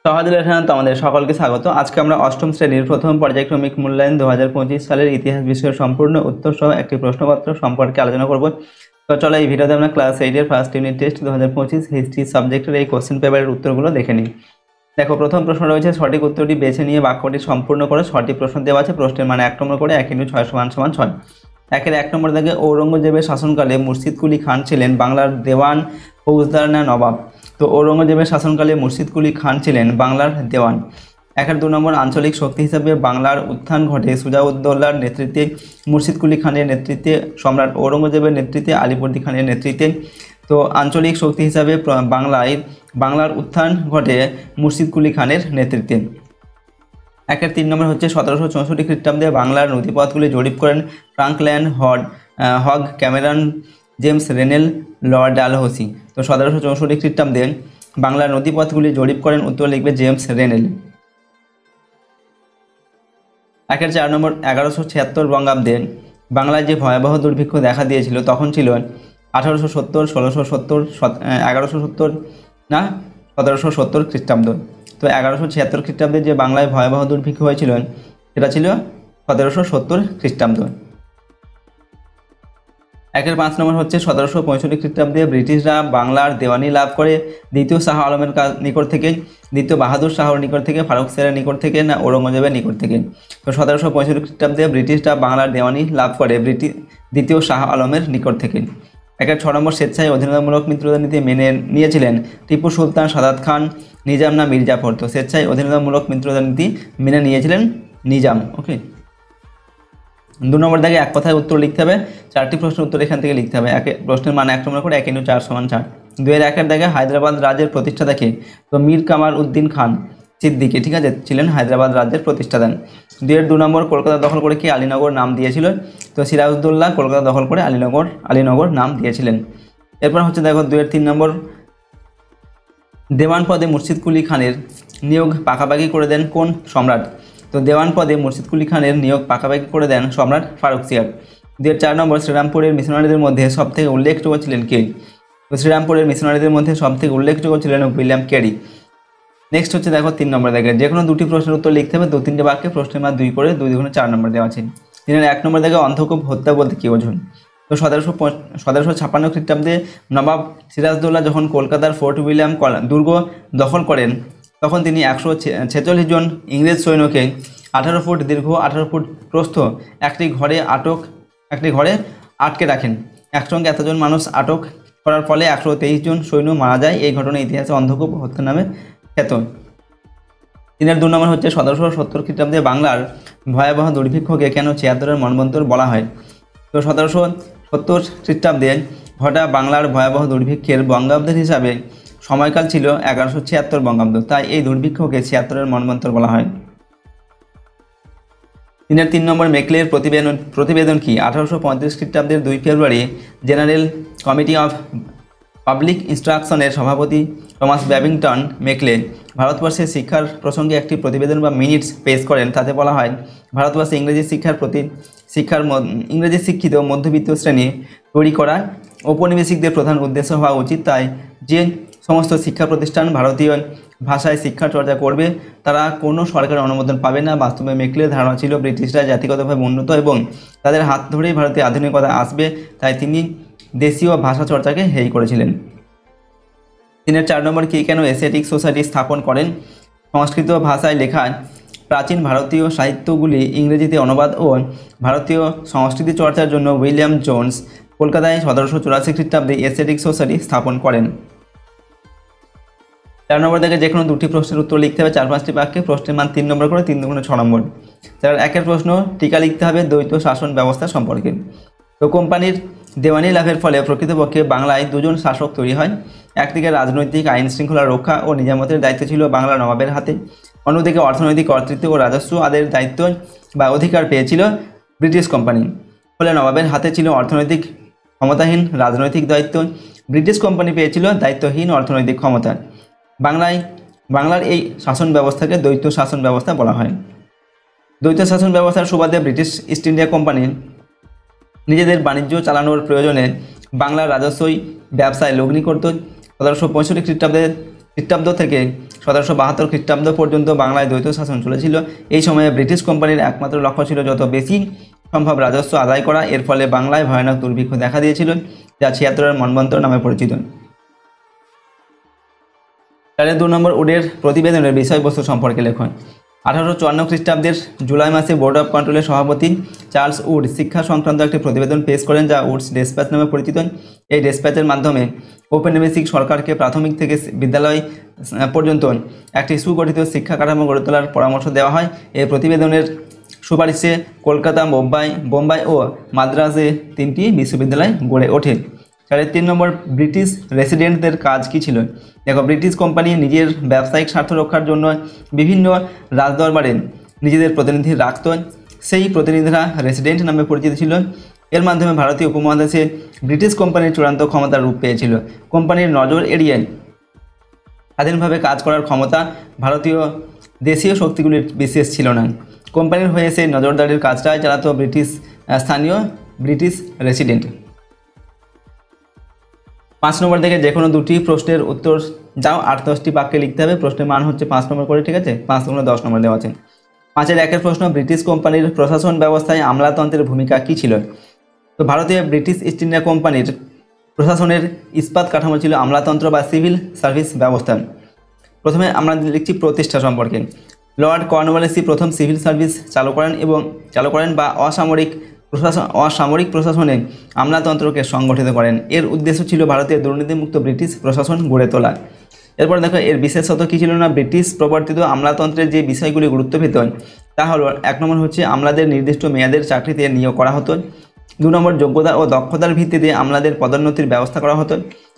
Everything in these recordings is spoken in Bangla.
সহজ লেসনে তোমাদের সকলকে স্বাগত। আজকে আমরা অষ্টম শ্রেণীর প্রথম পর্যায়ক্রমিক মূল্যায়ন 2025 সালের ইতিহাস বিষয়ের সম্পূর্ণ উত্তর সহ একটি প্রশ্নপত্র সম্পর্কে আলোচনা করব। তো চলো এই ভিডিওতে আমরা ক্লাস 8 এর ফার্স্ট ইউনিট টেস্ট 2025 হিস্ট্রি সাবজেক্টের এই কোশ্চেন পেপারের উত্তরগুলো দেখে নিই। দেখো, প্রথম প্রশ্ন রয়েছে সঠিক উত্তরটি বেছে নিয়ে বাক্যটি সম্পূর্ণ করে। 6টি প্রশ্ন দেওয়া আছে, প্রশ্নের মান 1 নম্বর করে 1 × 6 = 6। একের 1 নম্বর দাগে ঔরঙ্গজেবের শাসনকালে মুর্শিদ কুলি খান ছিলেন বাংলার দেওয়ান, ফৌজদার না নবাব? তো ঔরঙ্গজেবের শাসনকালে মুর্শিদ কুলি খান ছিলেন বাংলার দেওয়ান। একের 2 নম্বর আঞ্চলিক শক্তি হিসাবে বাংলার উত্থান ঘটে সুজাউদ্দৌলার নেতৃত্বে, মুর্শিদ কুলি খানের নেতৃত্বে, সম্রাট ঔরঙ্গজেবের নেতৃত্বে, আলীবর্দী খানের নেতৃত্বে। তো আঞ্চলিক শক্তি হিসাবে বাংলার উত্থান ঘটে মুর্শিদ কুলি খানের নেতৃত্বে। একের 3 নম্বর হচ্ছে 1764 খ্রিস্টাব্দে বাংলার নদীপথগুলি জরিপ করেন Frankland Hogg, Cameron, James Rennell, Lord Dalhousie. তো 1764 খ্রিস্টাব্দে বাংলার নদীপথগুলি জরিপ করেন, উত্তর লিখবে জেমস রেনেল। একের 4 নম্বর 1176 বঙ্গাব্দে বাংলায় যে ভয়াবহ দুর্ভিক্ষ দেখা দিয়েছিল তখন ছিল 1870, 1670, 1170 না 1770 খ্রিস্টাব্দ। তো 1176 খ্রিস্টাব্দে যে বাংলায় ভয়াবহ দুর্ভিক্ষ হয়েছিল সেটা ছিল 1770 খ্রিস্টাব্দ। একের 5 নম্বর হচ্ছে 1765 খ্রিস্টাব্দে ব্রিটিশরা বাংলার দেওয়ানি লাভ করে দ্বিতীয় শাহ আলমের নিকট থেকে, দ্বিতীয় বাহাদুর শাহর নিকট থেকে, ফারুক সেরের নিকট থেকে না ঔরঙ্গজেবের নিকট থেকে? তো 1765 খ্রিস্টাব্দে ব্রিটিশরা বাংলার দেওয়ানি লাভ করে দ্বিতীয় শাহ আলমের নিকট থেকে। একের 6 নম্বর স্বেচ্ছায় অধীনতামূলক মিত্রতা নীতি মেনে নিয়েছিলেন টিপু সুলতান, সাদাত খান, নিজাম না মীর জাফর? তো স্বেচ্ছায় অধীনতামূলক মিত্রতা নীতি মেনে নিয়েছিলেন নিজাম। ওকে, 2 নম্বর দাগে এক কথায় উত্তর লিখতে হবে। 4টি প্রশ্নের উত্তর এখান থেকে লিখতে হবে। প্রশ্নের মান 1 নম্বর করে 1 × 4 = 4। 2-এর 1-এর দাগে হায়দ্রাবাদ রাজ্যের প্রতিষ্ঠাতা কে? তো মীর কামার উদ্দিন খান সিদ্দিকী, ঠিক আছে, ছিলেন হায়দ্রাবাদ রাজ্যের প্রতিষ্ঠাতা। 2-এর 2 নম্বর কলকাতা দখল করে কি আলীনগর নাম দিয়েছিল? তো সিরাজউদ্দৌলা কলকাতা দখল করে আলীনগর নাম দিয়েছিলেন। এরপর হচ্ছে দেখো 2-এর 3 নম্বর দেওয়ান পদে মুর্শিদ কুলি খানের নিয়োগ পাকাপাকি করে দেন কোন সম্রাট? তো দেওয়ান পদে মুর্শিদ কুলি খানের নিয়োগ পাকাপাকি করে দেন সম্রাট ফারুকসিয়ার। 2-এর 4 নম্বর শ্রীরামপুরের মিশনারিদের মধ্যে সবথেকে উল্লেখযোগ্য ছিলেন কে? তো শ্রীরামপুরের মিশনারিদের মধ্যে সবথেকে উল্লেখযোগ্য ছিলেন উইলিয়াম ক্যারি। নেক্সট হচ্ছে দেখো 3 নম্বর দাগে যে কোনো 2টি প্রশ্নের উত্তর লিখতে হবে। 2-3টে বাক্যে প্রশ্নের মান 2 করে 2 × 4 নম্বর দেওয়া আছে। 3-এর 1 নম্বর দাগে অন্ধকূপ হত্যা বলতে কী বোঝায়? তো 1756 খ্রিস্টাব্দে নবাব সিরাজদৌল্লা যখন কলকাতার ফোর্ট উইলিয়াম দুর্গ দখল করেন তখন তিনি 146 জন ইংরেজ সৈন্যকে 18 ফুট দীর্ঘ 18 ফুট প্রস্থ একটি ঘরে আটকে রাখেন। একসঙ্গে এতজন মানুষ আটক করার ফলে 123 জন সৈন্য মারা যায়। এই ঘটনা ইতিহাসে অন্ধকূপ হত্যা নামে খ্যাত। 3-এর 2 নম্বর হচ্ছে 1770 খ্রিস্টাব্দে বাংলার ভয়াবহ দুর্ভিক্ষকে কেন 76-এর মন্বন্তর বলা হয়? তো 1770 খ্রিস্টাব্দে ঘটা বাংলার ভয়াবহ দুর্ভিক্ষের বঙ্গাব্দের হিসাবে সময়কাল ছিল 1176 বঙ্গাব্দ, তাই এই দুর্ভিক্ষকে 76-এর মন্বন্তর বলা হয়। 3-এর 3 নম্বর মেকলের প্রতিবেদন কি? 1835 খ্রিস্টাব্দের 2 ফেব্রুয়ারি জেনারেল কমিটি অফ পাবলিক ইনস্ট্রাকশনের সভাপতি টমাস ব্যাবিংটন মেকলে ভারতবর্ষের শিক্ষার প্রসঙ্গে একটি প্রতিবেদন বা মিনিটস পেশ করেন। তাতে বলা হয় ভারতবর্ষে ইংরেজি শিক্ষিত মধ্যবিত্ত শ্রেণী তৈরি করা ঔপনিবেশিকদের প্রধান উদ্দেশ্য হওয়া উচিত। তাই যে সমস্ত শিক্ষা প্রতিষ্ঠান ভারতীয় ভাষায় শিক্ষা চর্চা করবে তারা কোনো সরকারের অনুমোদন পাবে না। বাস্তবে মেকলের ধারণা ছিল ব্রিটিশরা জাতিগতভাবে উন্নত এবং তাদের হাত ধরেই ভারতে আধুনিকতা আসবে, তাই তিনি দেশীয় ভাষা চর্চাকে হেয় করেছিলেন। 3-এর 4 নম্বর কি কেন এশিয়াটিক সোসাইটি স্থাপন করেন? সংস্কৃত ভাষায় লেখা প্রাচীন ভারতীয় সাহিত্যগুলি ইংরেজিতে অনুবাদ ও ভারতীয় সংস্কৃতি চর্চার জন্য উইলিয়াম জোন্স কলকাতায় 1784 খ্রিস্টাব্দে এশিয়াটিক সোসাইটি স্থাপন করেন। 4 নম্বর থেকে যে কোনো 2টি প্রশ্নের উত্তর লিখতে হবে। 4-5টি বাক্যে প্রশ্নের মান 3 নম্বর করে 3 × 6 নম্বর। 1-এর প্রশ্ন টিকা লিখতে হবে দ্বৈত শাসন ব্যবস্থা সম্পর্কে। তো কোম্পানির দেওয়ানি লাভের ফলে প্রকৃতপক্ষে বাংলায় 2 জন শাসক তৈরি হয়। একদিকে রাজনৈতিক আইন শৃঙ্খলা রক্ষা ও নিজামতের দায়িত্ব ছিল বাংলা নবাবের হাতে, অন্যদিকে অর্থনৈতিক কর্তৃত্ব ও রাজস্ব আদায়ের দায়িত্ব বা অধিকার পেয়েছিল ব্রিটিশ কোম্পানি। ফলে নবাবের হাতে ছিল অর্থনৈতিক ক্ষমতাহীন রাজনৈতিক দায়িত্ব, ব্রিটিশ কোম্পানি পেয়েছিল দায়িত্বহীন অর্থনৈতিক ক্ষমতা। বাংলার এই শাসন ব্যবস্থাকে দ্বৈত শাসন ব্যবস্থা বলা হয়। দ্বৈত শাসন ব্যবস্থার সুবাদে ব্রিটিশ ইস্ট ইন্ডিয়া কোম্পানি নিজেদের বাণিজ্য চালানোর প্রয়োজনে বাংলার রাজস্বই ব্যবসায় লগ্নি করত। 1765 খ্রিস্টাব্দ থেকে 1772 খ্রিস্টাব্দ পর্যন্ত বাংলায় দ্বৈত শাসন চলেছিল। এই সময়ে ব্রিটিশ কোম্পানির একমাত্র লক্ষ্য ছিল যত বেশি সম্ভব রাজস্ব আদায় করা। এর ফলে বাংলায় ভয়ানক দুর্ভিক্ষ দেখা দিয়েছিল, যা 76-এর মন্বন্তর নামে পরিচিত। তাহলে 2 নম্বর, উডের প্রতিবেদনের বিষয়বস্তু সম্পর্কে লেখন। 1854 খ্রিস্টাব্দের জুলাই মাসে বোর্ড অফ কন্ট্রোলের সভাপতি চার্লস উড শিক্ষা সংক্রান্ত একটি প্রতিবেদন পেশ করেন, যা উডস ডেসপ্যাচ নামে পরিচিত। এই ডেসপ্যাচের মাধ্যমে ঔপনিবেশিক সরকারকে প্রাথমিক থেকে বিদ্যালয় পর্যন্ত একটি সুগঠিত শিক্ষা কাঠামো গড়ে তোলার পরামর্শ দেওয়া হয়। এই প্রতিবেদনের সুপারিশে কলকাতা, বোম্বাই ও মাদ্রাজে 3টি বিশ্ববিদ্যালয় গড়ে ওঠে। 3 নম্বর, ব্রিটিশ রেসিডেন্টদের কাজ কী ছিল? দেখো, ব্রিটিশ কোম্পানি নিজের ব্যবসায়িক স্বার্থ রক্ষার জন্য বিভিন্ন রাজদরবারে নিজেদের প্রতিনিধি রাখত। সেই প্রতিনিধিরা রেসিডেন্ট নামে পরিচিত ছিল। এর মাধ্যমে ভারতীয় উপমহাদেশে ব্রিটিশ কোম্পানির চূড়ান্ত ক্ষমতার রূপ পেয়েছিল। কোম্পানির নজর এড়িয়ে স্বাধীনভাবে কাজ করার ক্ষমতা ভারতীয় দেশীয় শক্তিগুলির বিশেষ ছিল না। কোম্পানির হয়ে সেই নজরদারির কাজটাই চালাতো স্থানীয় ব্রিটিশ রেসিডেন্ট। 5 নম্বর থেকে যে কোনো 2টি প্রশ্নের উত্তর যাও 8-10টি বাক্যে লিখতে হবে। প্রশ্নের মান হচ্ছে 5 নম্বর করে, ঠিক আছে? 5 গুণে 10 নম্বর দেওয়া আছে। 5-এর 1-এর প্রশ্ন, ব্রিটিশ কোম্পানির প্রশাসন ব্যবস্থায় আমলাতন্ত্রের ভূমিকা কী ছিল? তো ভারতীয় ব্রিটিশ ইস্ট ইন্ডিয়া কোম্পানির প্রশাসনের ইস্পাত কাঠামো ছিল আমলাতন্ত্র বা সিভিল সার্ভিস ব্যবস্থা। প্রথমে আমরা লিখছি প্রতিষ্ঠা সম্পর্কে। লর্ড কর্নওয়ালিস প্রথম সিভিল সার্ভিস চালু করেন বা অসামরিক প্রশাসনে আমলাতন্ত্রকে সংগঠিত করেন। এর উদ্দেশ্য ছিল ভারতের দুর্নীতিমুক্ত ব্রিটিশ প্রশাসন গড়ে তোলা। এরপর দেখো, এর বিশেষত কী ছিল না? ব্রিটিশ প্রবর্তিত আমলাতন্ত্রের যে বিষয়গুলি গুরুত্ব পেত তা হলো, 1 নম্বর হচ্ছে আমলাদের নির্দিষ্ট মেয়াদের চাকরিতে নিয়োগ করা হতো। 2 নম্বর, যোগ্যতা ও দক্ষতার ভিত্তিতে আমলাদের পদোন্নতির ব্যবস্থা করা হতো।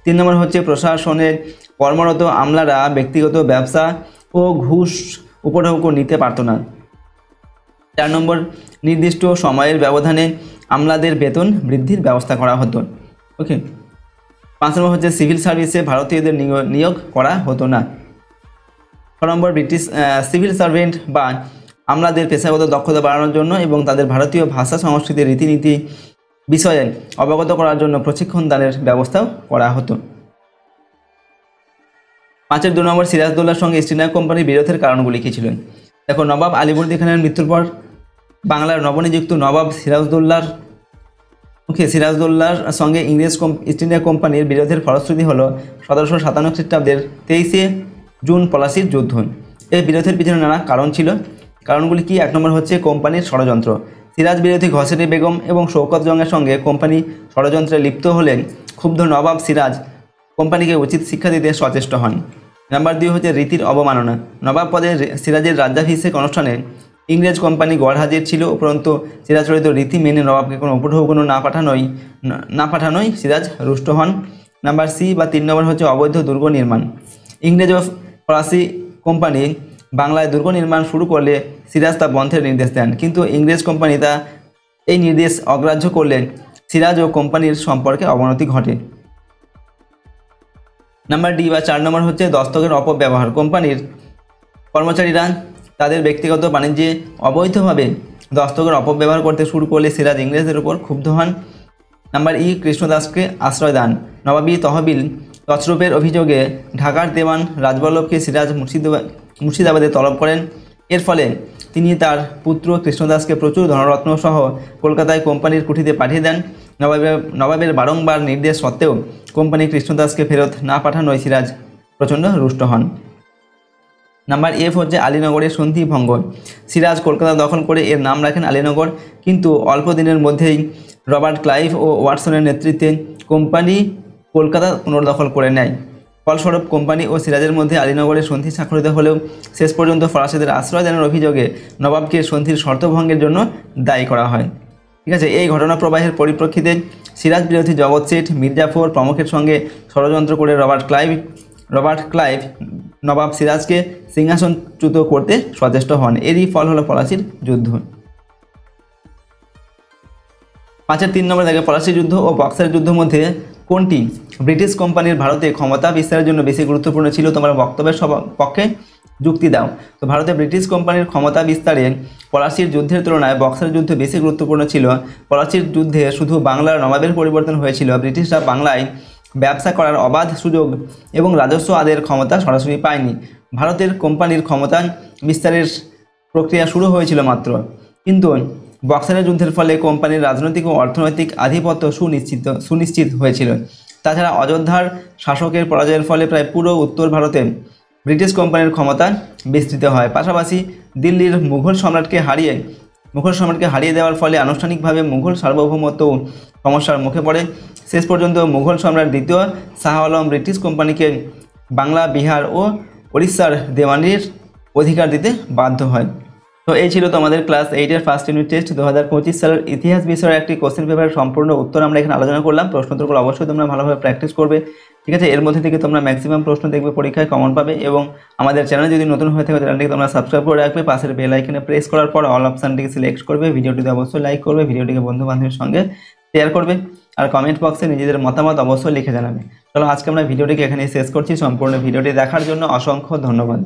3 নম্বর হচ্ছে প্রশাসনের কর্মরত আমলারা ব্যক্তিগত ব্যবসা ও ঘুষ উপঢৌক নিতে পারত না। 4 নম্বর, নির্দিষ্ট সময়ের ব্যবধানে আমলাদের বেতন বৃদ্ধির ব্যবস্থা করা হতো। ওকে। 5 নম্বর হচ্ছে সিভিল সার্ভিসে ভারতীয়দের নিয়োগ করা হতো না। 6 নম্বর, ব্রিটিশ সিভিল সার্ভেন্ট বা আমলাদের পেশাগত দক্ষতা বাড়ানোর জন্য এবং তাদের ভারতীয় ভাষা, সংস্কৃতি, রীতিনীতি বিষয়ে অবগত করার জন্য প্রশিক্ষণ দানের ব্যবস্থাও করা হতো। 5-এর 2 নম্বর, সিরাজদৌল্লার সঙ্গে ইস্ট ইন্ডিয়া কোম্পানির বিরোধের কারণগুলি কী ছিল? দেখো, নবাব আলীবর্দী খানের মৃত্যুর পর বাংলার নবনিযুক্ত নবাব সিরাজদৌল্লার সঙ্গে ইস্ট ইন্ডিয়া কোম্পানির বিরোধের ফলশ্রুতি হল 1757 খ্রিস্টাব্দের 23শে জুন পলাশির যুদ্ধ। এই বিরোধের পিছনে নানা কারণ ছিল। কারণগুলি কি? 1 নম্বর হচ্ছে কোম্পানির ষড়যন্ত্র। সিরাজ বিরোধী ঘসেরি বেগম এবং শৌকত জংয়ের সঙ্গে কোম্পানি ষড়যন্ত্রে লিপ্ত হলেন ক্ষুব্ধ নবাব সিরাজ কোম্পানিকে উচিত শিক্ষা দিতে সচেষ্ট হন। নাম্বার 2 হচ্ছে রীতির অবমাননা। নবাব পদে সিরাজের রাজ্যাভিষেক অনুষ্ঠানে ইংরেজ কোম্পানি গড়হাজির ছিল, উপরন্তু সিরাজচরিত রীতি মেনে নবাবকে কোনো উপঢৌকন না পাঠানোই সিরাজ রুষ্ট হন। নাম্বার সি বা 3 নম্বর হচ্ছে অবৈধ দুর্গ নির্মাণ। ইংরেজ ও ফরাসি কোম্পানি বাংলায় দুর্গ নির্মাণ শুরু করলে সিরাজ তা বন্ধের নির্দেশ দেন, কিন্তু ইংরেজ কোম্পানি এই নির্দেশ অগ্রাহ্য করলে সিরাজ ও কোম্পানির সম্পর্কে অবনতি ঘটে। নাম্বার ডি বা 4 নম্বর হচ্ছে দস্তকের অপব্যবহার। কোম্পানির কর্মচারীরা তাদের ব্যক্তিগত বাণিজ্যে অবৈধভাবে দস্তকের অপব্যবহার করতে শুরু করলে সিরাজ ইংরেজদের উপর ক্ষুব্ধ হন। নাম্বার ই, কৃষ্ণদাসকে আশ্রয় দান। নবাবী তহবিল তছরূপের অভিযোগে ঢাকার দেওয়ান রাজবল্লভকে সিরাজ মুর্শিদাবাদে তলব করেন। এর ফলে তিনি তার পুত্র কৃষ্ণদাসকে প্রচুর ধনরত্ন সহ কলকাতায় কোম্পানির কুঠিতে পাঠিয়ে দেন। নবাবের বারংবার নির্দেশ সত্ত্বেও কোম্পানি কৃষ্ণদাসকে ফেরত না পাঠানোয় সিরাজ প্রচণ্ড রুষ্ট হন। নাম্বার এফ হচ্ছে আলীনগরের সন্ধি ভঙ্গ। সিরাজ কলকাতা দখল করে এর নাম রাখেন আলীনগর, কিন্তু অল্প দিনের মধ্যেই রবার্ট ক্লাইভ ও ওয়াটসনের নেতৃত্বে কোম্পানি কলকাতা পুনর্দখল করে নেয়। ফলস্বরূপ কোম্পানি ও সিরাজের মধ্যে আলীনগরের সন্ধি স্বাক্ষরিত হলেও শেষ পর্যন্ত ফরাসিদের আশ্রয় দানের অভিযোগে নবাবকে সন্ধির শর্তভঙ্গের জন্য দায়ী করা হয়। ঠিক আছে, এই ঘটনা প্রবাহের পরিপ্রেক্ষিতে সিরাজ বিরোধী জগৎ শেঠ, মির্জাফর প্রমুখের সঙ্গে ষড়যন্ত্র করে রবার্ট ক্লাইভ নবাব সিরাজকে সিংহাসনচ্যুত করতে সচেষ্ট হন। এরই ফল হলো পলাশির যুদ্ধ। 5-এর 3 নম্বর দেখে, পলাশির যুদ্ধ ও বক্সার যুদ্ধের মধ্যে কোনটি ব্রিটিশ কোম্পানির ভারতে ক্ষমতা বিস্তারের জন্য বেশি গুরুত্বপূর্ণ ছিল? তোমার বক্তব্যের পক্ষে যুক্তি দাও। তো ভারতে ব্রিটিশ কোম্পানির ক্ষমতা বিস্তারে পলাশির যুদ্ধের তুলনায় বক্সার যুদ্ধ বেশি গুরুত্বপূর্ণ ছিল। পলাশির যুদ্ধে শুধু বাংলার নবাবের পরিবর্তন হয়েছিল, ব্রিটিশরা বাংলায় ব্যবসা করার অবাধ সুযোগ এবং রাজস্ব আদায়ের ক্ষমতা সরাসরি পায়নি। ভারতের কোম্পানির ক্ষমতা বিস্তারের প্রক্রিয়া শুরু হয়েছিল মাত্র, কিন্তু বক্সারের যুদ্ধের ফলে কোম্পানির রাজনৈতিক ও অর্থনৈতিক আধিপত্য সুনিশ্চিত হয়েছিল। তাছাড়া অযোধ্যার শাসকের পরাজয়ের ফলে প্রায় পুরো উত্তর ভারতে ব্রিটিশ কোম্পানির ক্ষমতা বিস্তৃত হয়। পাশাপাশি দিল্লির মুঘল সম্রাটকে হারিয়ে দেওয়ার ফলে আনুষ্ঠানিকভাবে মুঘল সার্বভৌমত্ব সমস্যার মুখে পড়ে। শেষ পর্যন্ত মুঘল সম্রাট দ্বিতীয় শাহ আলম ব্রিটিশ কোম্পানিকে বাংলা, বিহার ও উড়িষ্যার দেওয়ানির অধিকার দিতে বাধ্য হয়। তো এই ছিল তোমাদের ক্লাস 8-এর ফার্স্ট ইউনিট টেস্ট 2025 সালের ইতিহাস বিষয়ের একটি কোশ্চেন পেপারের সম্পূর্ণ উত্তর আমরা এখানে আলোচনা করলাম। প্রশ্নোত্তরগুলো অবশ্যই তোমরা ভালোভাবে প্র্যাকটিস করবে, ঠিক আছে? এর মধ্যে থেকে তোমরা ম্যাক্সিমাম প্রশ্ন দেখবে, পরীক্ষায় কমন পাবে। এবং আমাদের চ্যানেল যদি নতুন হয়ে থাকে চ্যানেলটিকে তোমরা সাবস্ক্রাইব করে রাখবে, পাশের বেল আইকনে প্রেস করার পর অল অপশানটিকে সিলেক্ট করবে, ভিডিওটিতে অবশ্যই লাইক করবে, ভিডিওটিকে বন্ধু বান্ধবের সঙ্গে শেয়ার করবে, আর কমেন্ট বক্সে নিজেদের মতামত অবশ্যই লিখে জানাবে। চলো আজকে আমরা ভিডিওটিকে এখানে শেষ করছি। সম্পূর্ণ ভিডিওটি দেখার জন্য অসংখ্য ধন্যবাদ।